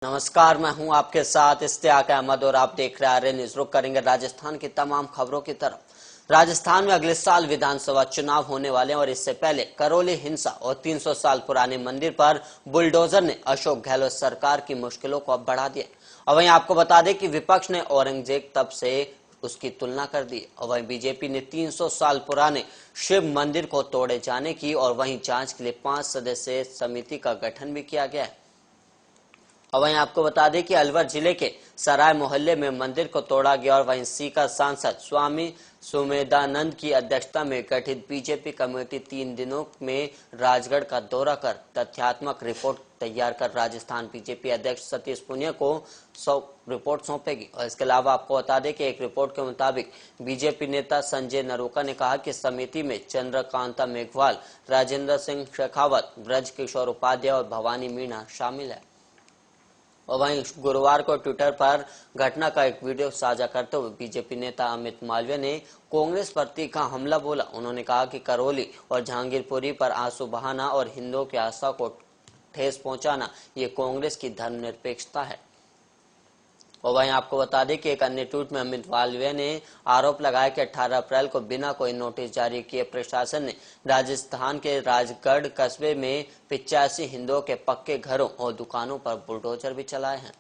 नमस्कार, मैं हूं आपके साथ इश्तियाक अहमद और आप देख रहे हैं न्यूज। रुक करेंगे राजस्थान की तमाम खबरों की तरफ। राजस्थान में अगले साल विधानसभा चुनाव होने वाले हैं और इससे पहले करौली हिंसा और 300 साल पुराने मंदिर पर बुलडोजर ने अशोक गहलोत सरकार की मुश्किलों को अब बढ़ा दिया। और वहीं आपको बता दें कि विपक्ष ने औरंगजेब तब से उसकी तुलना कर दी और वहीं बीजेपी ने 300 साल पुराने शिव मंदिर को तोड़े जाने की और वहीं जांच के लिए 5 सदस्यीय समिति का गठन भी किया गया है। और वहीं आपको बता दें कि अलवर जिले के सराय मोहल्ले में मंदिर को तोड़ा गया और वहीं सीकर सांसद स्वामी सुमेधानंद की अध्यक्षता में गठित बीजेपी कमेटी 3 दिनों में राजगढ़ का दौरा कर तथ्यात्मक रिपोर्ट तैयार कर राजस्थान बीजेपी अध्यक्ष सतीश पुनिया को रिपोर्ट सौंपेगी। और इसके अलावा आपको बता दें कि एक रिपोर्ट के मुताबिक बीजेपी नेता संजय नरोका ने कहा कि समिति में चंद्रकांता मेघवाल, राजेंद्र सिंह शेखावत, ब्रज किशोर उपाध्याय और भवानी मीणा शामिल है। और वहीं गुरुवार को ट्विटर पर घटना का एक वीडियो साझा करते हुए बीजेपी नेता अमित मालवीय ने कांग्रेस पर तीखा हमला बोला। उन्होंने कहा कि करौली और जहांगीरपुरी पर आंसू बहाना और हिंदुओं की आस्था को ठेस पहुंचाना ये कांग्रेस की धर्मनिरपेक्षता है। और वहीं आपको बता दें कि एक अन्य ट्वीट में अमित मालवीय ने आरोप लगाया कि 18 अप्रैल को बिना कोई नोटिस जारी किए प्रशासन ने राजस्थान के राजगढ़ कस्बे में 85 हिंदुओं के पक्के घरों और दुकानों पर बुलडोजर भी चलाए हैं।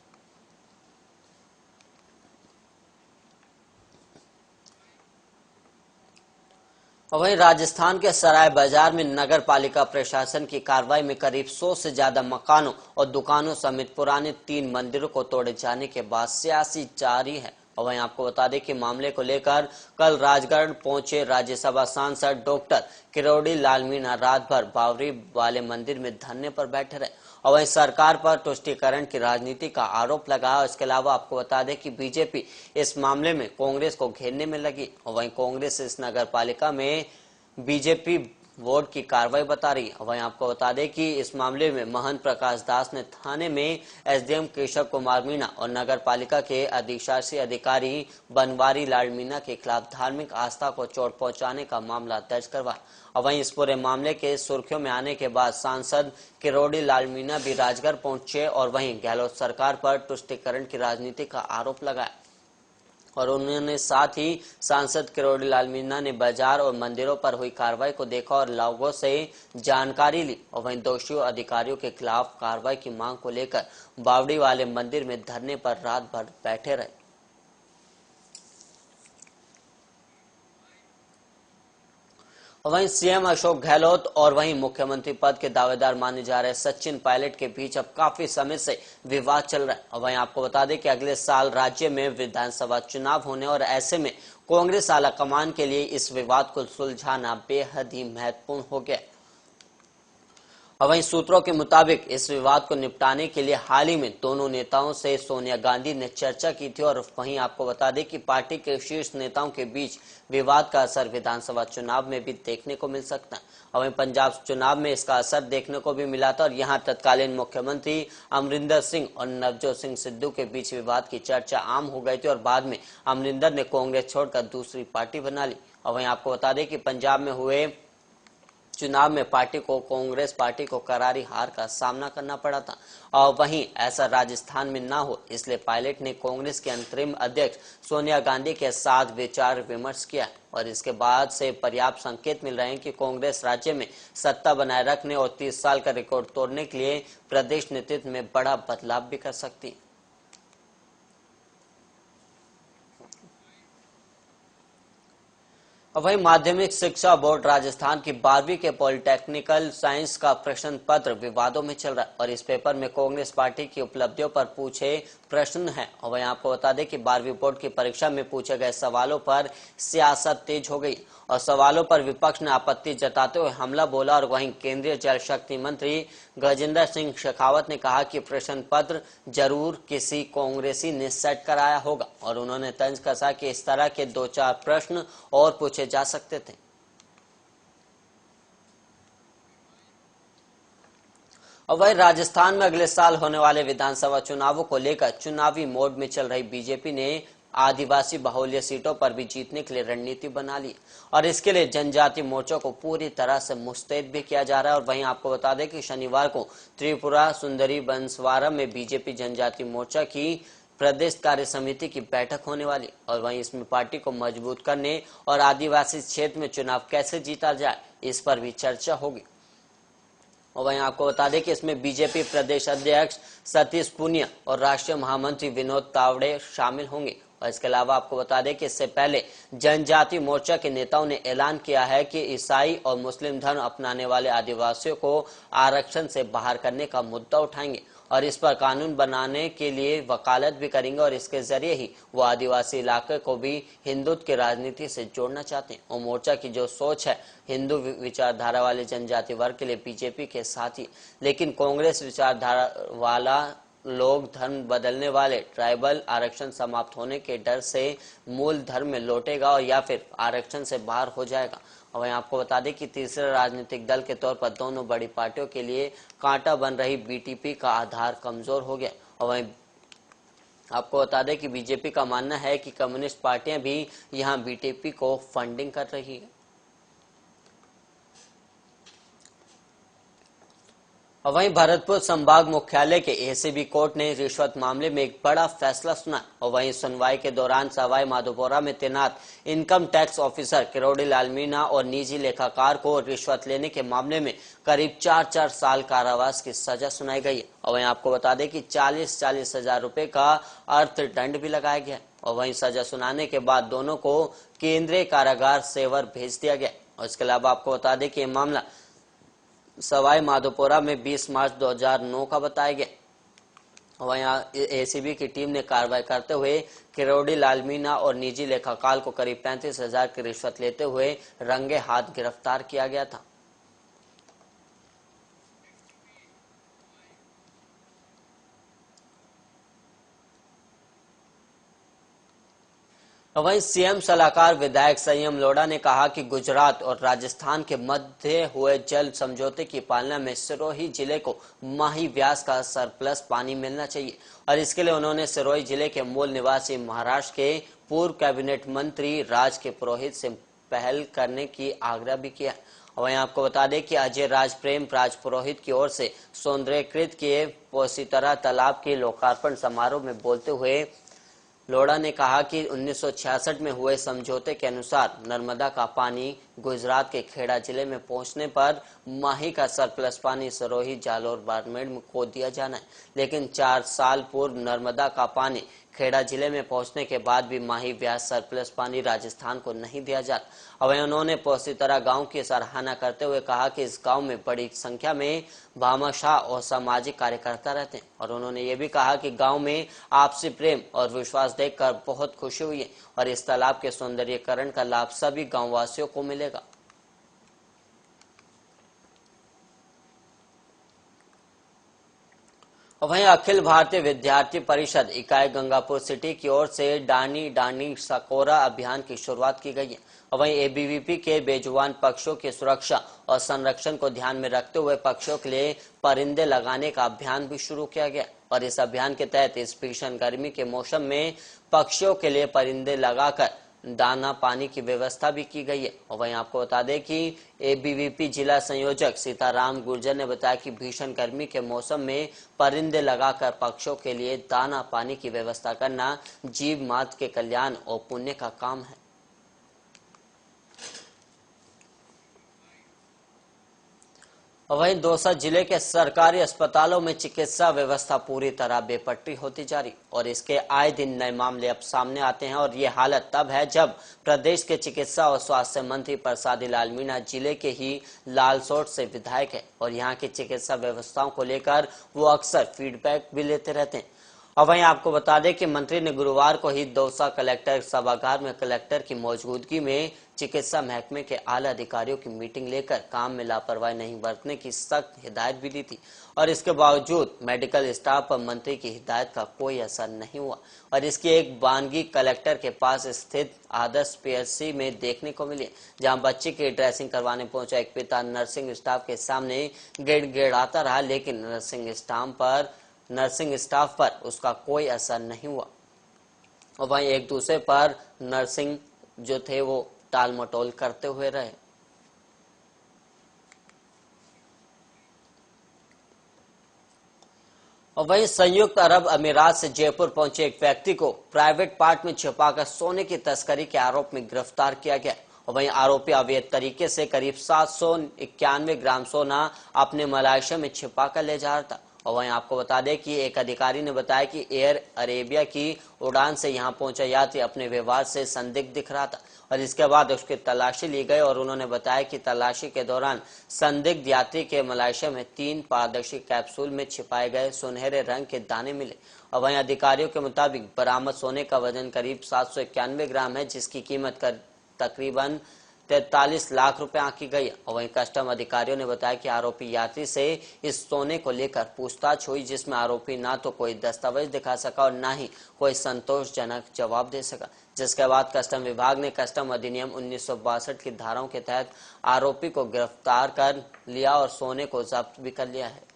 और वहीं राजस्थान के सराय बाजार में नगर पालिका प्रशासन की कार्रवाई में करीब 100 से ज्यादा मकानों और दुकानों समेत पुराने 3 मंदिरों को तोड़े जाने के बाद सियासी जारी है। और वहीं आपको बता दें कि मामले को लेकर कल राजगढ़ पहुंचे राज्यसभा सांसद डॉक्टर किरोड़ी लाल मीणा रात भर बावरी वाले मंदिर में धरने पर बैठे रहे और वहीं सरकार पर तुष्टीकरण की राजनीति का आरोप लगाया। इसके अलावा आपको बता दें कि बीजेपी इस मामले में कांग्रेस को घेरने में लगी और वहीं कांग्रेस इस नगर पालिका में बीजेपी वोट की कार्रवाई बता रही है। वहीं आपको बता दें कि इस मामले में महंत प्रकाश दास ने थाने में एसडीएम केशव कुमार मीणा और नगर पालिका के अधिशासी अधिकारी बनवारी लाल मीणा के खिलाफ धार्मिक आस्था को चोट पहुंचाने का मामला दर्ज करवाया। और वहीं इस पूरे मामले के सुर्खियों में आने के बाद सांसद किरोड़ी लाल मीणा भी राजगढ़ पहुंचे और वहीं गहलोत सरकार पर तुष्टीकरण की राजनीति का आरोप लगाया। और उन्होंने साथ ही सांसद किरोड़ी लाल मीणा ने बाजार और मंदिरों पर हुई कार्रवाई को देखा और लोगों से जानकारी ली और वहीं दोषियों अधिकारियों के खिलाफ कार्रवाई की मांग को लेकर बावड़ी वाले मंदिर में धरने पर रात भर बैठे रहे। वहीं सीएम अशोक गहलोत और वहीं मुख्यमंत्री पद के दावेदार माने जा रहे सचिन पायलट के बीच अब काफी समय से विवाद चल रहा है। और वहीं आपको बता दें कि अगले साल राज्य में विधानसभा चुनाव होने और ऐसे में कांग्रेस आलाकमान के लिए इस विवाद को सुलझाना बेहद ही महत्वपूर्ण हो गया। और वहीं सूत्रों के मुताबिक इस विवाद को निपटाने के लिए हाल ही में दोनों नेताओं से सोनिया गांधी ने चर्चा की थी और वहीं आपको बता दें कि पार्टी के शीर्ष नेताओं के बीच विवाद का असर विधानसभा चुनाव में भी देखने को मिल सकता है। और वहीं पंजाब चुनाव में इसका असर देखने को भी मिला था और यहां तत्कालीन मुख्यमंत्री अमरिंदर सिंह और नवजोत सिंह सिद्धू के बीच विवाद की चर्चा आम हो गई थी और बाद में अमरिंदर ने कांग्रेस छोड़कर दूसरी पार्टी बना ली। और वहीं आपको बता दें कि पंजाब में हुए चुनाव में कांग्रेस पार्टी को करारी हार का सामना करना पड़ा था और वहीं ऐसा राजस्थान में ना हो इसलिए पायलट ने कांग्रेस के अंतरिम अध्यक्ष सोनिया गांधी के साथ विचार विमर्श किया और इसके बाद से पर्याप्त संकेत मिल रहे हैं कि कांग्रेस राज्य में सत्ता बनाए रखने और 30 साल का रिकॉर्ड तोड़ने के लिए प्रदेश नेतृत्व में बड़ा बदलाव भी कर सकती है। वहीं माध्यमिक शिक्षा बोर्ड राजस्थान की 12वीं के पॉलिटेक्निकल साइंस का प्रश्न पत्र विवादों में चल रहा है और इस पेपर में कांग्रेस पार्टी की उपलब्धियों पर पूछे प्रश्न हैं। और वहीं आपको बता दें कि 12वीं बोर्ड की परीक्षा में पूछे गए सवालों पर सियासत तेज हो गई और सवालों पर विपक्ष ने आपत्ति जताते हुए हमला बोला। और वहीं केंद्रीय जल शक्ति मंत्री गजेंद्र सिंह शेखावत ने कहा कि प्रश्न पत्र जरूर किसी कांग्रेसी ने सेट कराया होगा और उन्होंने तंज कसा कि इस तरह के 2-4 प्रश्न और पूछे जा सकते थे। और वहीं राजस्थान में अगले साल होने वाले विधानसभा चुनावों को लेकर चुनावी मोड में चल रही बीजेपी ने आदिवासी बाहुल्य सीटों पर भी जीतने के लिए रणनीति बना ली और इसके लिए जनजाति मोर्चों को पूरी तरह से मुस्तैद भी किया जा रहा है। और वहीं आपको बता दें कि शनिवार को त्रिपुरा सुंदरी बंसवाड़ा में बीजेपी जनजाति मोर्चा की प्रदेश कार्य समिति की बैठक होने वाली और वहीं इसमें पार्टी को मजबूत करने और आदिवासी क्षेत्र में चुनाव कैसे जीता जाए इस पर भी चर्चा होगी। और वहीं आपको बता दें कि इसमें बीजेपी प्रदेश अध्यक्ष सतीश पूनिया और राष्ट्रीय महामंत्री विनोद तावड़े शामिल होंगे। और इसके अलावा आपको बता दें कि इससे पहले जनजाति मोर्चा के नेताओं ने ऐलान किया है कि ईसाई और मुस्लिम धर्म अपनाने वाले आदिवासियों को आरक्षण से बाहर करने का मुद्दा उठाएंगे और इस पर कानून बनाने के लिए वकालत भी करेंगे और इसके जरिए ही वो आदिवासी इलाके को भी हिंदुत्व की राजनीति से जोड़ना चाहते हैं। और मोर्चा की जो सोच है हिंदू विचारधारा वाले जनजाति वर्ग के लिए बीजेपी के साथ ही, लेकिन कांग्रेस विचारधारा वाला लोग धर्म बदलने वाले ट्राइबल आरक्षण समाप्त होने के डर से मूल धर्म में लौटेगा और या फिर आरक्षण से बाहर हो जाएगा। और वहीं आपको बता दें कि तीसरे राजनीतिक दल के तौर पर दोनों बड़ी पार्टियों के लिए कांटा बन रही बीटीपी का आधार कमजोर हो गया। और वहीं आपको बता दें कि बीजेपी का मानना है कि कम्युनिस्ट पार्टियां भी यहां बीटीपी को फंडिंग कर रही है। और वहीं भरतपुर संभाग मुख्यालय के एसीबी कोर्ट ने रिश्वत मामले में एक बड़ा फैसला सुना और वहीं सुनवाई के दौरान सवाई माधोपुरा में तैनात income tax officer Kirori Lal Meena और निजी लेखाकार को रिश्वत लेने के मामले में करीब 4 साल कारावास की सजा सुनाई गई है। और वहीं आपको बता दें कि 40 हजार रुपए का अर्थदंड भी लगाया गया और वहीं सजा सुनाने के बाद दोनों को केंद्रीय कारागार सेवर भेज दिया गया। और इसके अलावा आपको बता दें कि यह मामला सवाई माधोपुरा में 20 मार्च 2009 का बताया गया। वहीं एसीबी की टीम ने कार्रवाई करते हुए किरोड़ी लाल मीणा और निजी लेखाकार को करीब 35,000 की रिश्वत लेते हुए रंगे हाथ गिरफ्तार किया गया था। वहीं सीएम सलाहकार विधायक संयम लोढ़ा ने कहा कि गुजरात और राजस्थान के मध्य हुए जल समझौते की पालना में सिरोही जिले को माही व्यास का सरप्लस पानी मिलना चाहिए और इसके लिए उन्होंने सिरोही जिले के मूल निवासी महाराष्ट्र के पूर्व कैबिनेट मंत्री राज के पुरोहित से पहल करने की आग्रह भी किया। वहीं आपको बता दें कि अजय राज प्रेम राज पुरोहित की ओर से सौंदर्यकृत किए पोसीतरा तालाब के लोकार्पण समारोह में बोलते हुए लोढ़ा ने कहा कि 1966 में हुए समझौते के अनुसार नर्मदा का पानी गुजरात के खेड़ा जिले में पहुंचने पर माही का सरप्लस पानी सिरोही जालोर बाड़मेर को दिया जाना है, लेकिन 4 साल पूर्व नर्मदा का पानी खेड़ा जिले में पहुंचने के बाद भी माही व्यास सरप्लस पानी राजस्थान को नहीं दिया जाता। वहीं उन्होंने पोसीतरा गांव की सराहना करते हुए कहा कि इस गांव में बड़ी संख्या में भामाशाह और सामाजिक कार्यकर्ता रहते हैं और उन्होंने ये भी कहा कि गांव में आपसी प्रेम और विश्वास देखकर बहुत खुशी हुई है और इस तालाब के सौंदर्यीकरण का लाभ सभी गाँव वासियों को मिलेगा। वहीं अखिल भारतीय विद्यार्थी परिषद इकाई गंगापुर सिटी की ओर से डानी डानी सकोरा अभियान की शुरुआत की गई है और वहीं एबीवीपी के बेजुबान पक्षियों की सुरक्षा और संरक्षण को ध्यान में रखते हुए पक्षियों के लिए परिंदे लगाने का अभियान भी शुरू किया गया और इस अभियान के तहत इस भीषण गर्मी के मौसम में पक्षियों के लिए परिंदे लगाकर दाना पानी की व्यवस्था भी की गई है। और वहीं आपको बता दें कि एबीवीपी जिला संयोजक सीताराम गुर्जर ने बताया कि भीषण गर्मी के मौसम में परिंदे लगाकर पक्षियों के लिए दाना पानी की व्यवस्था करना जीव मात्र के कल्याण और पुण्य का काम है। वहीं दौसा जिले के सरकारी अस्पतालों में चिकित्सा व्यवस्था पूरी तरह बेपटरी होती जा रही और इसके आए दिन नए मामले अब सामने आते हैं और ये हालत तब है जब प्रदेश के चिकित्सा और स्वास्थ्य मंत्री प्रसादी लाल मीणा जिले के ही लालसोट से विधायक है और यहाँ की चिकित्सा व्यवस्थाओं को लेकर वो अक्सर फीडबैक भी लेते रहते हैं। और वहीं आपको बता दें कि मंत्री ने गुरुवार को ही दौसा कलेक्टर सभागार में कलेक्टर की मौजूदगी में चिकित्सा महकमे के आला अधिकारियों की मीटिंग लेकर काम में लापरवाही नहीं बरतने की सख्त हिदायत भी दी थी और इसके बावजूद मेडिकल स्टाफ पर मंत्री की हिदायत का कोई असर नहीं हुआ और इसकी एक वानगी कलेक्टर के पास स्थित आदर्श पीएचसी में देखने को मिली, जहां बच्चे की ड्रेसिंग करवाने पहुंचा एक पिता नर्सिंग स्टाफ के सामने गिड़गिड़ाता रहा, लेकिन नर्सिंग स्टाफ पर उसका कोई असर नहीं हुआ। और वहीं एक दूसरे पर नर्सिंग जो थे वो टाल मटोल करते हुए रहे। और वहीं संयुक्त अरब अमीरात से जयपुर पहुंचे एक व्यक्ति को प्राइवेट पार्ट में छिपाकर सोने की तस्करी के आरोप में गिरफ्तार किया गया। और वहीं आरोपी अवैध तरीके से करीब 791 ग्राम सोना अपने मलाइशिया में छिपाकर ले जा रहा था। और वहीं आपको बता दें कि एक अधिकारी ने बताया कि एयर अरेबिया की उड़ान से यहां पहुंचा यात्री अपने व्यवहार से संदिग्ध दिख रहा था और इसके बाद उसकी तलाशी ली गई और उन्होंने बताया कि तलाशी के दौरान संदिग्ध यात्री के मलाइशिया में 3 पारदर्शी कैप्सूल में छिपाए गए सुनहरे रंग के दाने मिले। और वहीं अधिकारियों के मुताबिक बरामद सोने का वजन करीब 791 ग्राम है, जिसकी कीमत तकरीबन 43 लाख रुपए आंकी गई। और वहीं कस्टम अधिकारियों ने बताया कि आरोपी यात्री से इस सोने को लेकर पूछताछ हुई, जिसमें आरोपी ना तो कोई दस्तावेज दिखा सका और ना ही कोई संतोषजनक जवाब दे सका, जिसके बाद कस्टम विभाग ने कस्टम अधिनियम 1962 की धाराओं के तहत आरोपी को गिरफ्तार कर लिया और सोने को जब्त भी कर लिया है।